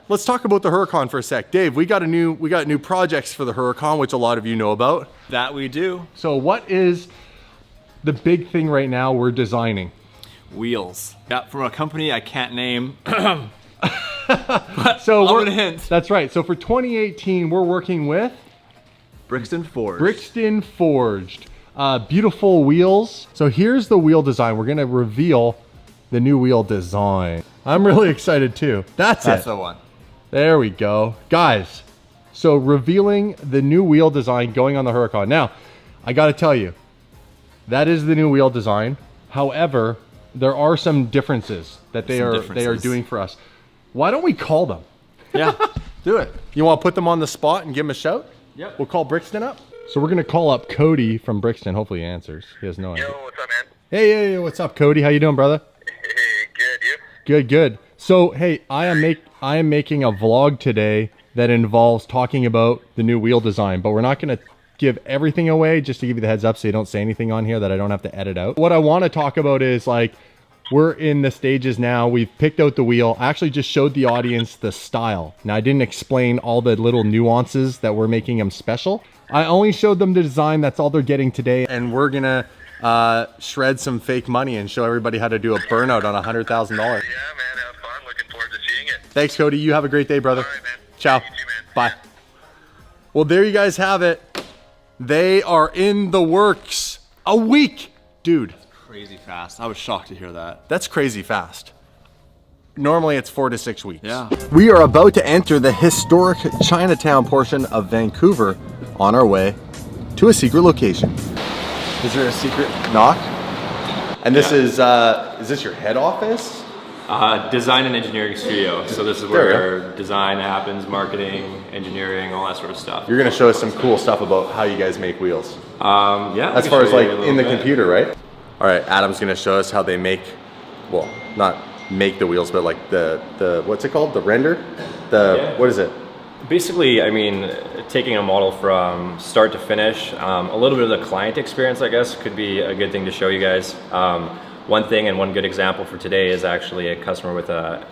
Let's talk about the Huracan for a sec. Dave, we got new projects for the Huracan, which a lot of you know about. That we do. So what is the big thing right now we're designing? Wheels. Yeah, from a company I can't name. So I'll give it a hint. That's right. So for 2018, we're working with Brixton Forged. Brixton Forged. Beautiful wheels. So here's the wheel design. We're gonna reveal the new wheel design. I'm really excited too. That's it. the one. There we go. Guys, so revealing the new wheel design going on the Huracan. Now, I gotta tell you, that is the new wheel design. However, there are some differences that they are doing for us. Why don't we call them? Yeah, do it. You want to put them on the spot and give them a shout? Yep. We'll call Brixton up. So we're gonna call up Cody from Brixton. Hopefully he answers. He has no idea. Yo, what's up, man? Hey, what's up, Cody? How you doing, brother? Hey, good, you? Good. So, hey, I am making a vlog today that involves talking about the new wheel design, but we're not gonna give everything away, just to give you the heads up so you don't say anything on here that I don't have to edit out. What I want to talk about is like, we're in the stages now. We've picked out the wheel. I actually just showed the audience the style. Now, I didn't explain all the little nuances that we're making them special. I only showed them the design. That's all they're getting today. And we're gonna shred some fake money and show everybody how to do a burnout on $100,000. Yeah, man, have fun. Looking forward to seeing it. Thanks, Cody. You have a great day, brother. All right, man. Ciao. You too, man. Bye. Well, there you guys have it. They are in the works. A week. Dude, Crazy fast. I was shocked to hear that. that's crazy fast. Normally it's 4 to 6 weeks. Yeah. We are about to enter the historic Chinatown portion of Vancouver on our way to a secret location. Is there a secret knock? And this is this your head office? Design and engineering studio. So this is where design happens, marketing, engineering, all that sort of stuff. You're gonna show us some cool stuff about how you guys make wheels. Yeah. As far as like in the computer, right? All right, Adam's gonna show us how they make, well, not make the wheels, but like the what's it called? The render? What is it? Basically, I mean, taking a model from start to finish, a little bit of the client experience, I guess, could be a good thing to show you guys. One thing and one good example for today is actually a customer with a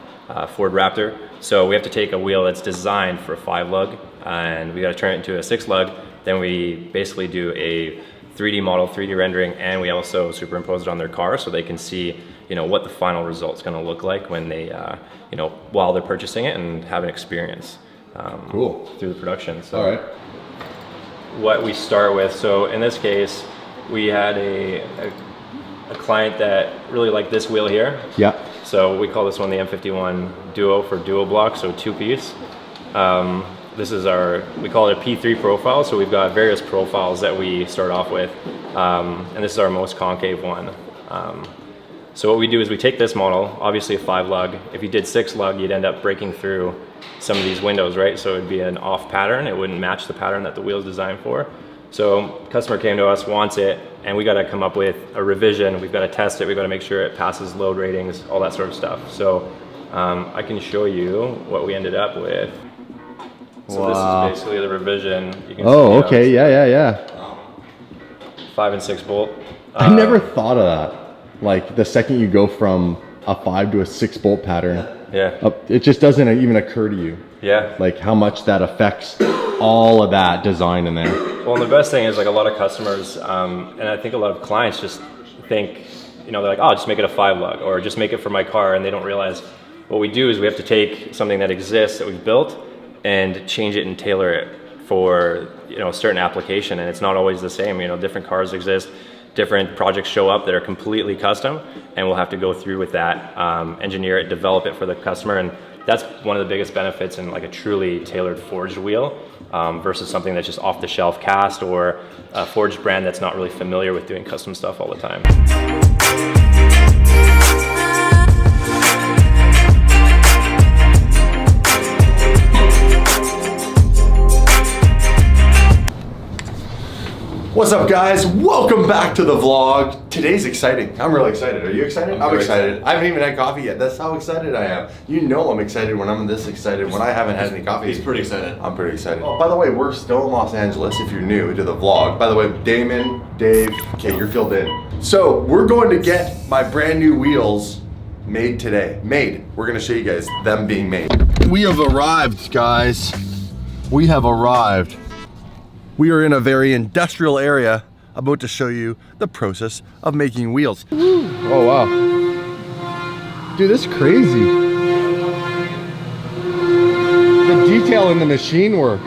Ford Raptor. So we have to take a wheel that's designed for a 5 lug and we got to turn it into a 6 lug. Then we basically do a 3D model, 3D rendering, and we also superimpose it on their car so they can see, you know, what the final result's going to look like when they, you know, while they're purchasing it and have an experience Cool. through the production. So All right. what we start with, so in this case, we had a client that really liked this wheel here. Yeah. So we call this one the M51 Duo for duo block, so 2-piece. This is we call it a P3 profile, so we've got various profiles that we start off with, and this is our most concave one. So what we do is we take this model, obviously a 5 lug. If you did 6 lug, you'd end up breaking through some of these windows, right? So it'd be an off pattern. It wouldn't match the pattern that the wheel is designed for. So customer came to us, wants it, and we got to come up with a revision. We've got to test it. We've got to make sure it passes load ratings, all that sort of stuff. So I can show you what we ended up with. So this is basically the revision. You can see, Okay. Yeah. 5 and 6 bolt. I never thought of that. Like the second you go from a 5 to a 6 bolt pattern, Yeah. it just doesn't even occur to you. Yeah. Like how much that affects all of that design in there. Well, and the best thing is like a lot of customers, and I think a lot of clients just think, you know, they're like, oh, just make it a 5 lug or just make it for my car, and they don't realize what we do is we have to take something that exists that we've built and change it and tailor it for, you know, a certain application, and it's not always the same. You know, different cars exist, different projects show up that are completely custom, and we'll have to go through with that, engineer it, develop it for the customer, and that's one of the biggest benefits in like a truly tailored forged wheel versus something that's just off the shelf cast or a forged brand that's not really familiar with doing custom stuff all the time. What's up, guys? Welcome back to the vlog. Today's exciting. I'm really excited. Are you excited? I'm excited. I haven't even had coffee yet. That's how excited I am. You know I'm excited when I'm this excited when I haven't had any coffee. He's pretty excited. I'm pretty excited. Oh, by the way, we're still in Los Angeles if you're new to the vlog. By the way, Damon, Dave, okay, you're filled in. So we're going to get my brand new wheels made today. We're gonna show you guys them being made. We have arrived, guys. We have arrived. We are in a very industrial area, about to show you the process of making wheels. Oh wow. Dude, this is crazy. The detail in the machine work.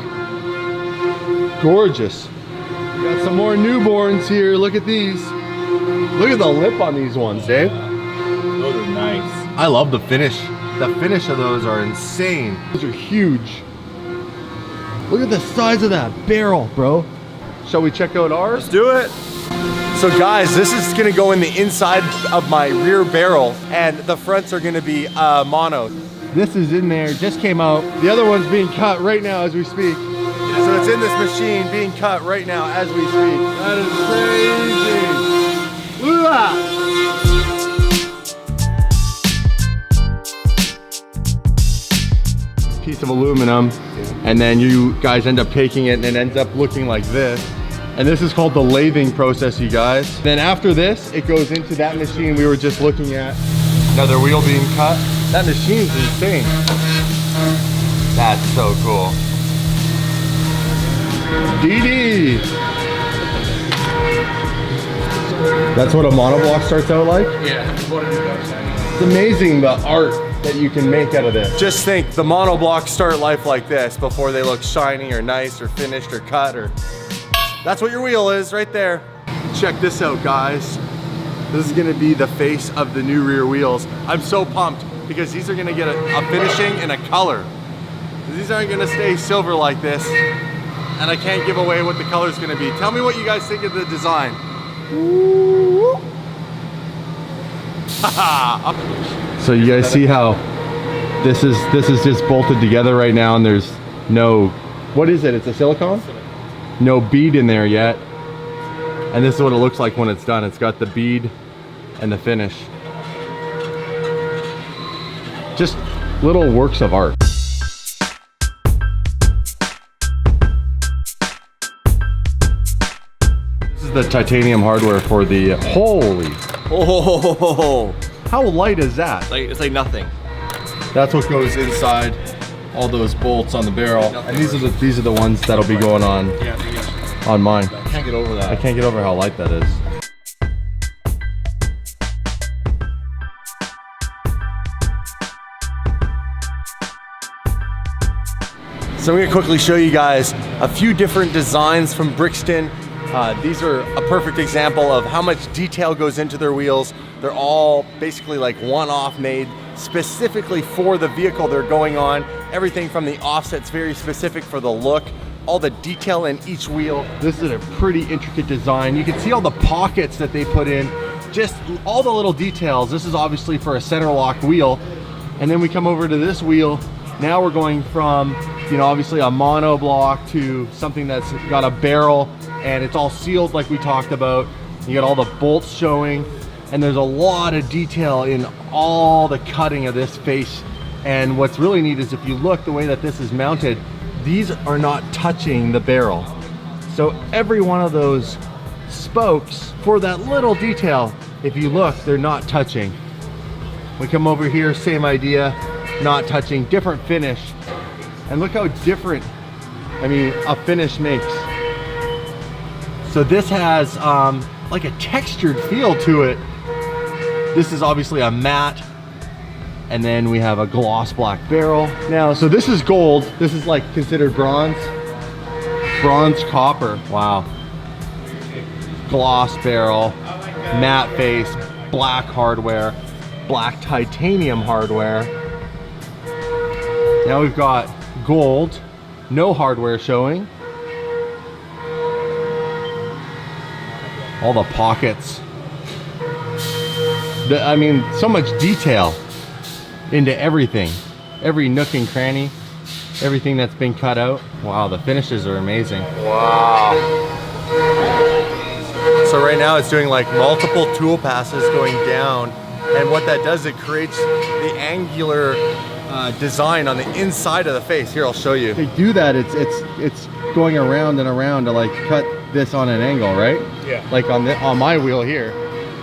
Gorgeous. We got some more newborns here. Look at these. Look at the lip on these ones, Dave. Those are nice. I love the finish. The finish of those are insane. Those are huge. Look at the size of that barrel, bro. Shall we check out ours? Do it. So guys, this is gonna go in the inside of my rear barrel, and the fronts are gonna be mono. This is in there, just came out. The other one's being cut right now as we speak. So it's in this machine being cut right now as we speak. That is crazy. Look at that. Piece of aluminum, and then you guys end up taking it and it ends up looking like this. And this is called the lathing process, you guys. Then after this, it goes into that machine we were just looking at. Another wheel being cut. That machine's insane. That's so cool. DD. That's what a monoblock starts out like? Yeah, what it is. It's amazing the art that you can make out of this. Just think, the monoblocks start life like this before they look shiny or nice or finished or cut or... That's what your wheel is right there. Check this out, guys. This is gonna be the face of the new rear wheels. I'm so pumped because these are gonna get a finishing and a color. These aren't gonna stay silver like this, and I can't give away what the color's gonna be. Tell me what you guys think of the design. So you guys see how this is just bolted together right now, and there's no, what is it? It's a silicone? No bead in there yet. And this is what it looks like when it's done. It's got the bead and the finish. Just little works of art. This is the titanium hardware for the, holy, Oh, how light is that? It's like nothing. That's what goes inside all those bolts on the barrel. And these are the ones that'll be going on mine. I can't get over that. I can't get over how light that is. So I'm gonna quickly show you guys a few different designs from Brixton. These are a perfect example of how much detail goes into their wheels. They're all basically like one-off made specifically for the vehicle they're going on. Everything from the offset's very specific for the look, all the detail in each wheel. This is a pretty intricate design. You can see all the pockets that they put in, just all the little details. This is obviously for a center lock wheel. And then we come over to this wheel. Now we're going from, you know, obviously a mono block to something that's got a barrel and it's all sealed like we talked about. You got all the bolts showing, and there's a lot of detail in all the cutting of this face. And what's really neat is if you look the way that this is mounted, these are not touching the barrel. So every one of those spokes, for that little detail, if you look, they're not touching. We come over here, same idea, not touching, different finish. And look how different, I mean, a finish makes. So this has like a textured feel to it. This is obviously a matte, and then we have a gloss black barrel. Now, so this is gold. This is like considered bronze. Bronze copper, wow. Gloss barrel, matte face, black hardware, black titanium hardware. Now we've got gold, no hardware showing. All the pockets. I mean, so much detail into everything. Every nook and cranny, everything that's been cut out. Wow, the finishes are amazing. Wow. So right now it's doing like multiple tool passes going down, and what that does, it creates the angular design on the inside of the face. Here, I'll show you. They do that, it's going around and around to like cut this on an angle, right? Yeah. Like on my wheel here.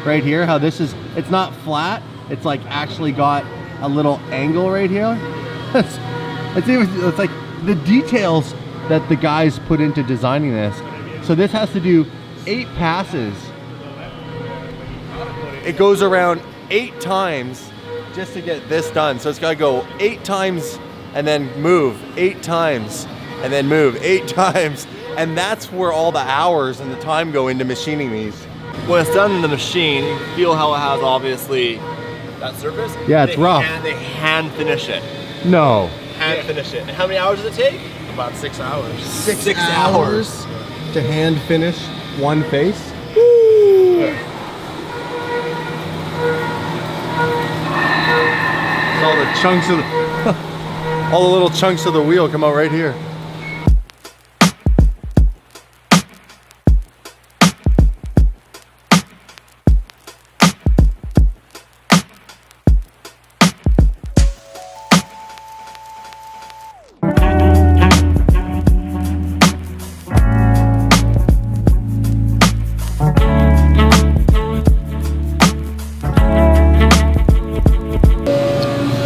Right here, how this is, it's not flat, it's like actually got a little angle right here. It's like the details that the guys put into designing this. So this has to do 8 passes. It goes around 8 times just to get this done. So it's got to go 8 times and then move 8 times and then move 8 times. And that's where all the hours and the time go into machining these. When it's done in the machine, you feel how it has obviously that surface. Yeah, it's rough. They hand finish it. No. Hand finish it. And how many hours does it take? About 6 hours. 6 hours. to hand finish one face. All the chunks of the, all the little chunks of the wheel come out right here.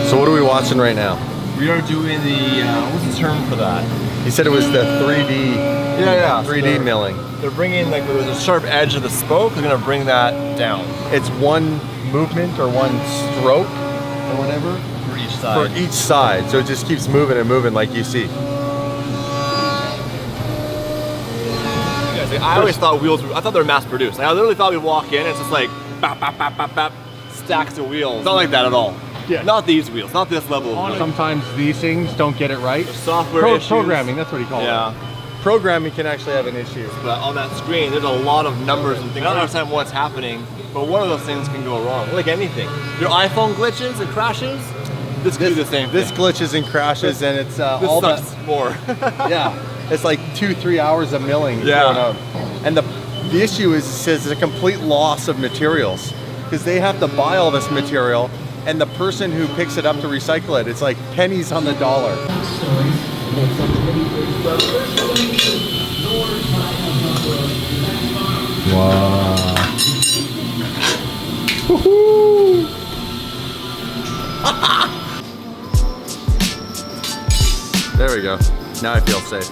So what are we watching right now? We are doing the, what's the term for that? He said it was the 3D, Yeah. 3D milling. They're bringing, like, with the sharp edge of the spoke, they're gonna bring that down It's one movement or one stroke or whatever for each side. for each side. So it just keeps moving and moving like you see. Yeah, see, I always thought wheels were, I thought they were mass produced. Like, I literally thought we'd walk in and it's just like, bap, bap, bap, bap, bap, stacks of wheels. It's not like that at all. Yeah. Not these wheels, not this level of wheel. Sometimes these things don't get it right. Software issues. Programming, that's what he called it. Yeah. Programming can actually have an issue. But on that screen, there's a lot of numbers and things. I don't understand what's happening, but one of those things can go wrong. Like anything. Your iPhone glitches and crashes, this could do the same This thing. glitches and crashes, and it's This all that. sucks more. Yeah, it's like 2-3 hours of milling Yeah. going on. And the issue is, it says it's a complete loss of materials because they have to buy all this material, and the person who picks it up to recycle it, it's like pennies on the dollar. Wow. There we go. Now I feel safe.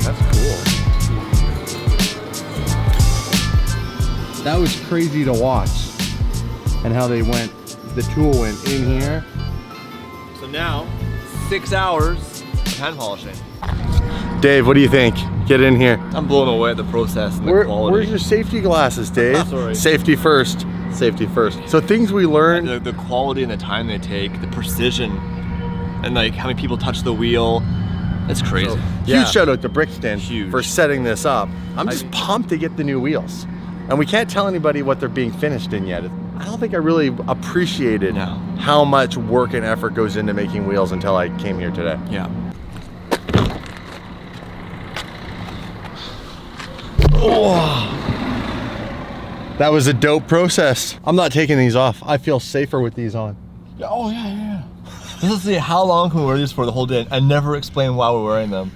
That's cool. That was crazy to watch. And how they went, the tool went in here. So now, 6 hours of hand polishing. Dave, what do you think? Get in here. I'm blown away at the process and the quality. Where's your safety glasses, Dave? Sorry. Safety first. Safety first. So things we learned. the quality and the time they take, the precision, and like how many people touch the wheel. It's crazy. Huge shout out to Brixton Huge. for setting this up. I'm just pumped to get the new wheels. And we can't tell anybody what they're being finished in yet. I don't think I really appreciated No. how much work and effort goes into making wheels until I came here today. Yeah. That was a dope process. I'm not taking these off. I feel safer with these on. Oh yeah. Let's see how long can we wear these for the whole day and never explain why we're wearing them.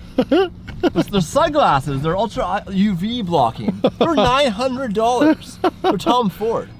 They're sunglasses. They're ultra UV blocking. They're $900. They're Tom Ford.